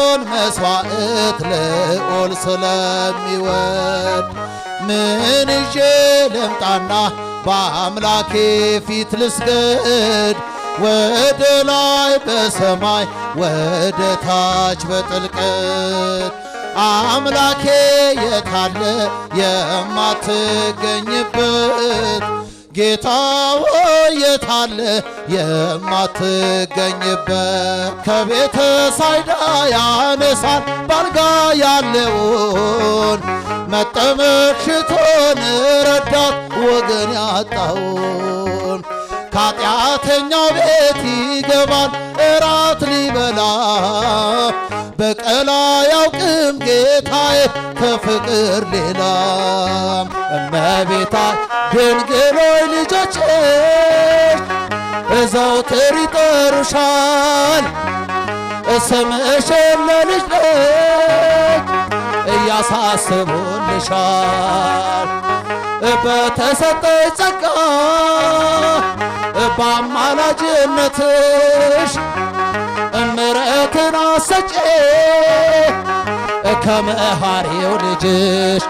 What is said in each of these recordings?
ቅዱሱን መስዋዕት ልዑል ስለሚወድ ምን ይዤ ልምጣና በአምላኬ ፊት ልስገድ? ወደ ላይ በሰማይ ወደ ታች በጥልቀት አምላኬ የታለ የማትገኝበት? ጌታ ሆይ የታለ የማትገኝበት? ከቤተ ሳይዳ ያነሳል ባልጋ ያለውን መጠመቅ ሽቶን ረዳት ወገን ያጣውን ከኃጢአተኛው ቤት ይገባል እራት ሊበላ በቀል አያውቅም ጌታዬ ከፍቅር ሌላ። እመቤታ ድንግል ሆይ ልጆችሽ ዘወትር ይጠሩሻል፣ ስምሽን ለልጅ ልጅ እያሳስቡልሻል። በተሰጠች ጸጋ በአማላጅነትሽ ምሕረትን አሰጪ ከመሐሪው ልጅሽ።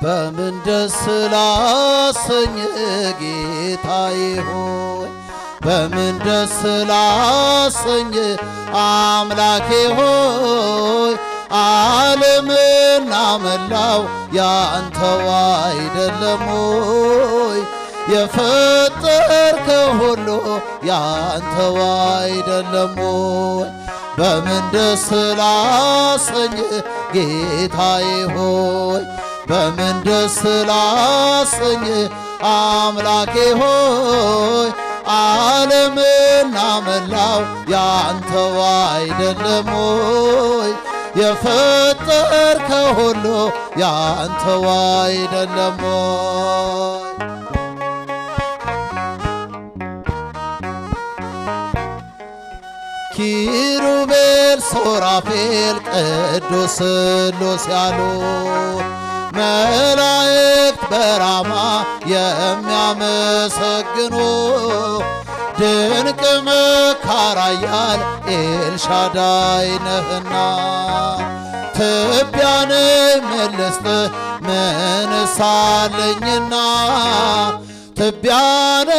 በምን ደስ ላሰኝ ጌታዬ ሆይ በምን ደስ ላሰኝ አምላኬ ሆይ ዓለምና መላው ያንተው አይደለም ሆይ የፈጠርከው ሁሉ ያንተው አይደለም ሆይ በምን ደስ ላሰኝ ጌታዬ ሆይ በምን ደስ ላሰኝ አምላኬ ሆይ ዓለምና መላው ያንተው አይደለም ሆይ የፈጠርከው ሁሉ ያንተው አይደለም ሆይ ኪሩቤል ሱራፌል ቅዱስ ስሉስ ያሉ መላእክት በራማ የሚያመሰግኑ ድንቅ መካር ኃያል ኤልሻዳይ ነህና ትቢያን ምን ልስጥህ ምንስ አለኝና ትቢያን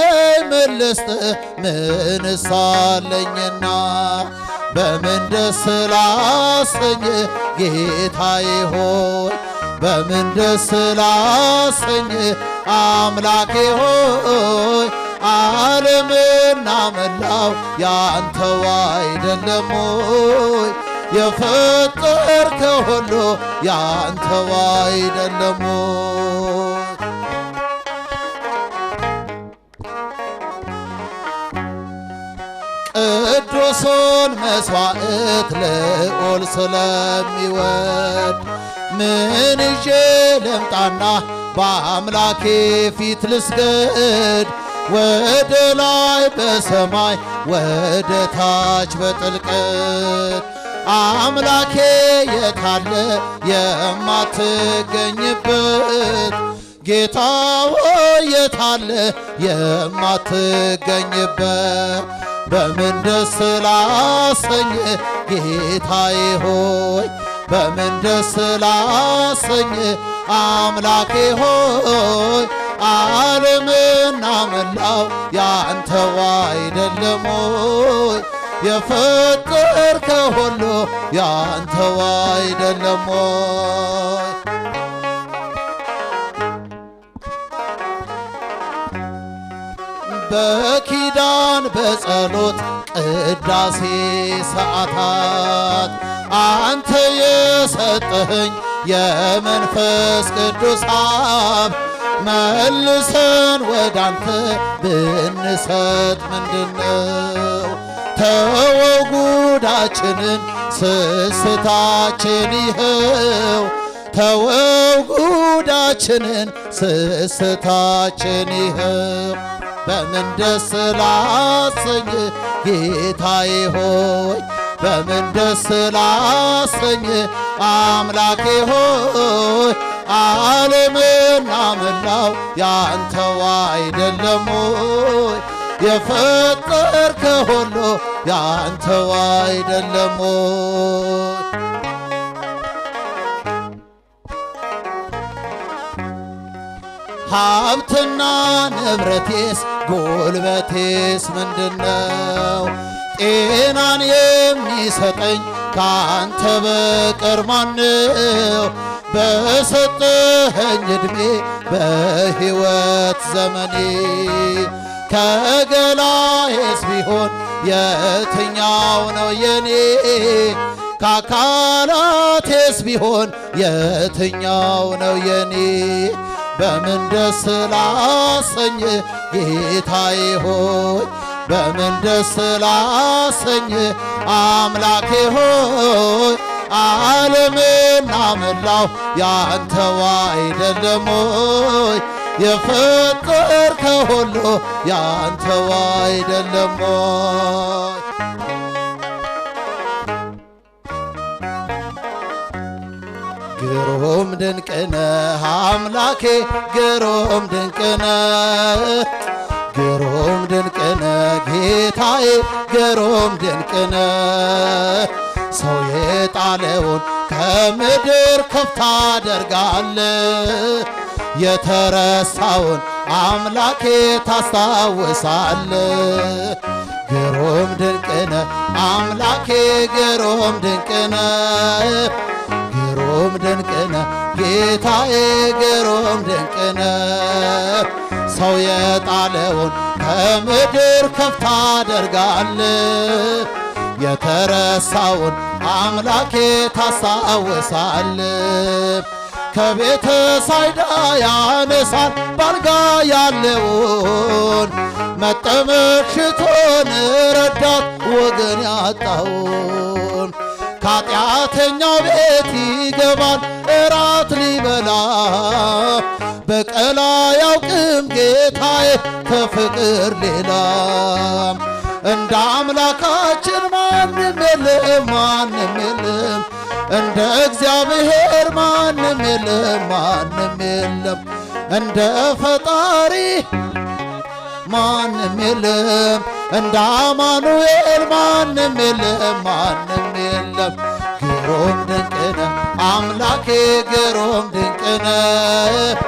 ምን ልስጥህ ምንስ አለኝና በምን ደስ ላሰኝ ጌታዬ ሆይ በምን ደስ ላሰኝ አምላኬ ሆይ ዓለምና መላው ያንተው አይደለም ሆይ የፈጠርከው ሁሉ ያንተው አይደለም ሆይ ቅዱሱን መስዋዕት ልዑል ስለሚወድ ምን ይዤ ልምጣና በአምላኬ ፊት ልስገድ? ወደ ላይ በሰማይ ወደ ታች በጥልቀት አምላኬ የታለ የማትገኝበት? ጌታ ሆይ የታለ የማትገኝበት? በምን ደስ ላሰኝ ጌታዬ ሆይ በምን ደስ ላሰኝ አምላኬ ሆይ ዓለምና መላው ያንተው አይደለም ሆይ የፈጠርከው ሁሉ ያንተው አይደለም ሆይ በኪዳን በጸሎት ቅዳሴ ሰዓታት አንተ የሰጠኸኝ የመንፈስ ቅዱስ ሀብ መልሰን ወዳንተ ብንሰጥ ምንድነው? ተወው ጉዳችንን ስስታችን ይኸው ተወው ጉዳችንን ስስታችን ይኸው በምን ደስ ላሰኝ ጌታዬ ሆይ በምን ደስ ላሰኝ አምላኬ ሆይ ዓለምና መላው ያንተው አይደለም ወይ? የፈጠርከው ሁሉ ያንተው አይደለም ወይ? ሀብትና ንብረቴስ ጉልበቴስ ምንድነው? ጤናን የሚሰጠኝ ካንተ በቀር ማነው? በሰጠኸኝ ዕድሜ በሕይወት ዘመኔ ከገላዬስ ቢሆን የትኛው ነው የኔ? ከአካላቴስ ቢሆን የትኛው ነው የኔ? በምን ደስ ላሰኝ ጌታዬ ሆይ፣ በምን ደስ ላሰኝ አምላኬ ሆይ። ዓለምና መላው ያንተው አይደለም ወይ? የፈጠርከው ሁሉ ያንተው አይደለም ወይ? ግሩም ድንቅ ነህ አምላኬ፣ ግሩም ድንቅ ነህ፣ ግሩም ድንቅ ነህ ጌታዬ፣ ግሩም ድንቅ ነህ። ሰው የጣለውን ከምድር ከፍ ታደርጋለህ፣ የተረሳውን አምላኬ ታስታውሳለህ። ግሩም ድንቅ ነህ አምላኬ፣ ግሩም ድንቅ ነህ፣ ግሩም ድንቅ ነህ ጌታዬ፣ ግሩም ድንቅ ነህ። ሰው የጣለውን ከምድር ከፍ ታደርጋለህ፣ የተረሳውን አምላኬ ታስታውሳለህ። ከቤተ ሳይዳ ያነሳል ባልጋ ያለውን፣ መጠመቅ ሽቶን ረዳት ወገን ያጣውን። ከኃጢአተኛው ቤት ይገባል እራት ሊበላ፣ በቀል አያውቅም ጌታዬ ከፍቅር ሌላ። እንደ አምላካችን ማንም የለም፣ ማንም የለም፣ እንደ እግዚአብሔር ማንም የለም፣ ማንም የለም፣ እንደ ፈጣሪ ማንም የለም፣ እንደ አማኑኤል ማንም የለም፣ ማንም የለም። ግሩም ድንቅ ነህ አምላኬ፣ ግሩም ድንቅ ነህ፣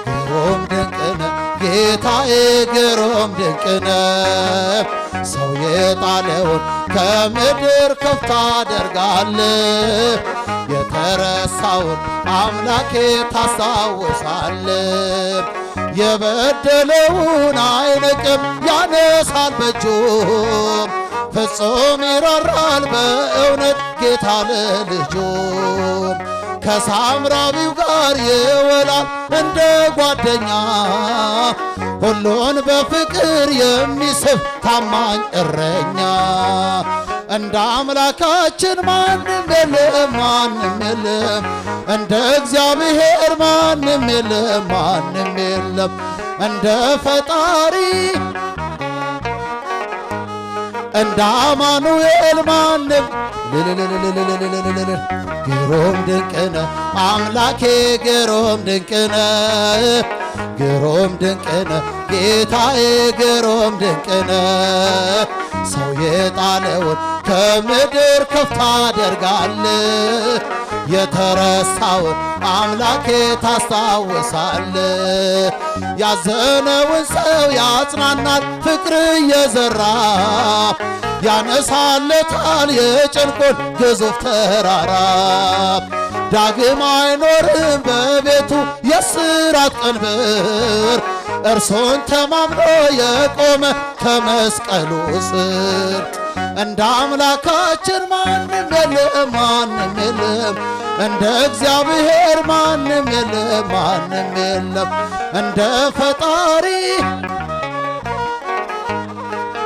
ግሩም ድንቅ ነህ ጌታዬ፣ ግሩም ድንቅ ነህ። ሰው የጣለውን ከምድር ከፍ ታደርጋለህ፣ የተረሳውን አምላኬ ታስታውሳለህ። የበደለውን አይንቅም ያነሳል በእጁ፣ ፍጹም ይራራል በእውነት ጌታ ለልጁ። ከሳምራዊው ጋር ይውላል እንደ ጓደኛ፣ ሁሉን በፍቅር የሚስብ ታማኝ እረኛ። እንደ አምላካችን ማንም የለም፣ ማንም የለም፣ እንደ እግዚአብሔር ማንም የለም፣ ማንም የለም፣ እንደ ፈጣሪ እንደ አማኑኤል ማንም። ግሩም ድንቅ ነህ አምላኬ፣ ግሩም ድንቅ ነህ፣ ግሩም ድንቅ ነህ ጌታዬ፣ ግሩም ድንቅ ነህ። ሰው የጣለውን ከምድር ከፍ ታደርጋለህ፣ የተረሳውን አምላኬ ታስታውሳለህ። ያዘነውን ሰው ያጽናናል ፍቅር እየዘራ፣ ያነሳለታል የጭንቁን ግዙፍ ተራራ። ዳግም አይኖርም በቤቱ የእስራት ቀንበር፣ እርሱን ተማምኖ የቆመ ከመስቀሉ ስር። እንደ አምላካችን ማንም የለም፣ ማንም የለም፣ እንደ እግዚአብሔር ማንም የለም፣ ማንም የለም፣ እንደ ፈጣሪ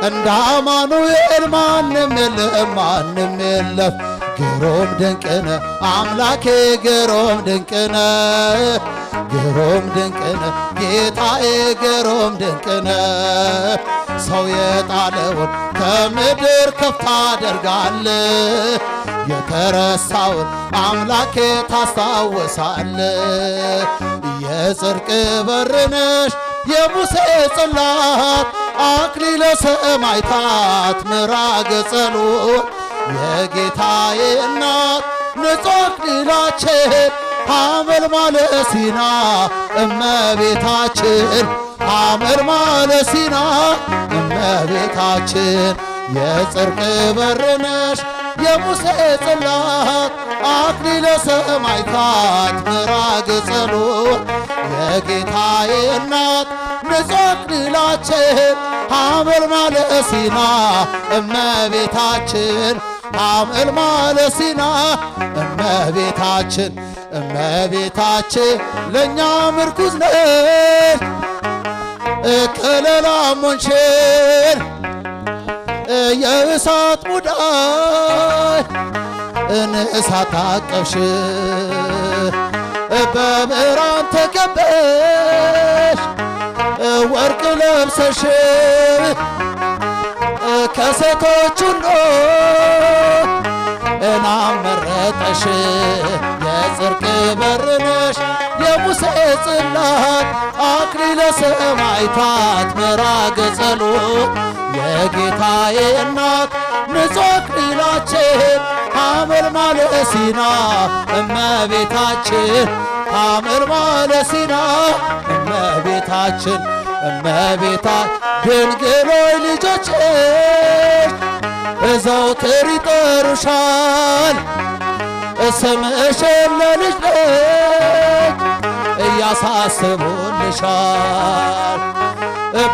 እንደ አማኑኤል ማንም የለም፣ ማንም የለም። ግሩም ድንቅ ነህ አምላኬ፣ ግሩም ድንቅ ነህ፣ ግሩም ድንቅ ነህ ጌታዬ፣ ግሩም ድንቅ ነህ። ሰው የጣለውን ከምድር ከፍ ታደርጋለህ፣ የተረሳውን አምላኬ ታስታውሳለ። የጽድቅ በር ነሽ የሙሴ ጽላት አክሊለ ሰማዕታት ምዕራገ ጸሎት የጌታዬ እናት ንጹሕ አክሊላችን ሐመልማለ ሲና እመቤታችን ሐመልማለ ሲና እመቤታችን የጽድቅ በር ነሽ የሙሴ ጽላት አክሊለ ሰማዕታት ምዕራገ ጸሎት የጌታዬ እናት ንጹሕ አክሊላችን ሐመልማለ ሲና እመቤታችን ሐመልማለ ሲና እመቤታችን እመቤታችን ለእኛ ምርኩዝ ነሽ ከለላም ሆንሽን የእሳት ሙዳይ እሳት ታቀፍሽ በብርሃን ተከበሽ ወርቅ ለብሰሽ ከሴቶች ሁሉ መረጠሽ የጽድቅ በር ነሽ የሙሴ ጽላት አክሊለ ሰማዕታት ምዕራገ ጸሎት የጌታዬ እናት ንጹሕ አክሊላችን ሐመልማለ ሲና እመቤታችን ሐመልማለ ሲና እመቤታችን ድንግል ሆይ ልጆችሽ ዘወትር ይጠሩሻል ስምሽን ለልጅ ልጅ እያሳስቡልሻል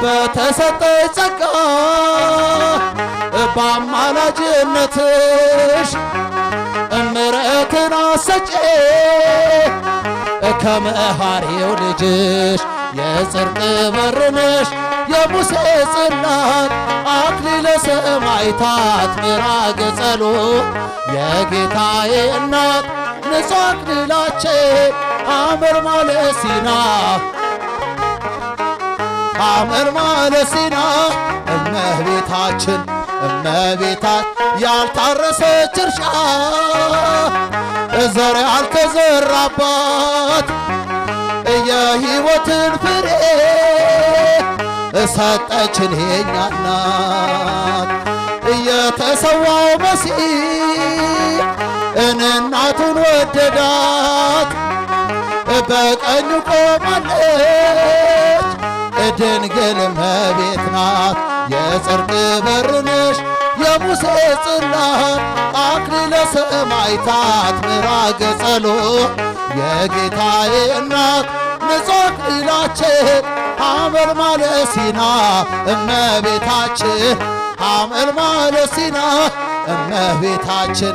በተሰጠሽ ጸጋ በአማላጅነትሽ ምሕረትን አሰጪ ከመሐሪው ልጅሽ የጽድቅ በር ነሽ የሙሴ ጽላት አክሊለ ሰማዕታት ምዕራገ ጸሎት የጌታዬ እናት ንጹሕ አክሊላችን ሐመልማለ ሲና ሐመልማለ ሲና እመቤታችን ያልታረሰች እርሻ ዘር ያልተዘራባት የሕይወትን ፍሬ ሰጠችን የኛ እናት የተሰዋው መሲህ እናቱን ወደዳት በቀኙ ቆማለች ድንግል እመቤት ናት የጽድቅ በር ነሽ የሙሴ ጽላት አክሊለ ሰማዕታት ምዕራገ ጸሎት የጌታዬ እናት ንጹሕ አክሊላችን ሐመልማለ ሲና እመቤታችን ሐመልማለ ሲና እመቤታችን